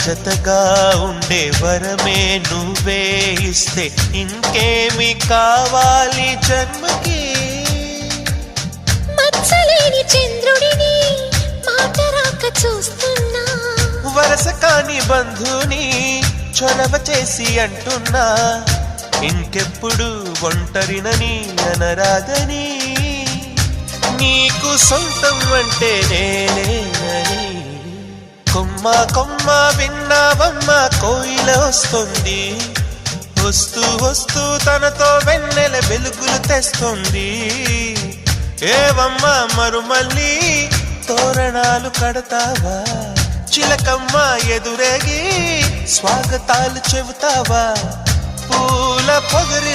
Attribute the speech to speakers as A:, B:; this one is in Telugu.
A: జతగా ఉండే వరమే నువ్వే ఇస్తే ఇంకేమి కావాలి జన్మకి.
B: మచ్చలేని చంద్రుడిని మాట రాక చూస్తున్నా,
A: వరస కాని బంధుని చొరవ చేసి అంటున్నా, ఇంకెప్పుడు ఒంటరినని అనరాదని, నీకు సొంతం అంటే నేనేనని. కొమ్మ కొమ్మ విన్నావమ్మ కోయిల వస్తుంది, వస్తూ వస్తూ తనతో వెన్నెల వెలుగులు తెస్తుంది. ఏవమ్మ మరుమల్లి తోరణాలు కడతావా, చిలకమ్మ ఎదురేగి స్వాగతాలు చెబుతావా, పూల పొగరిల్లు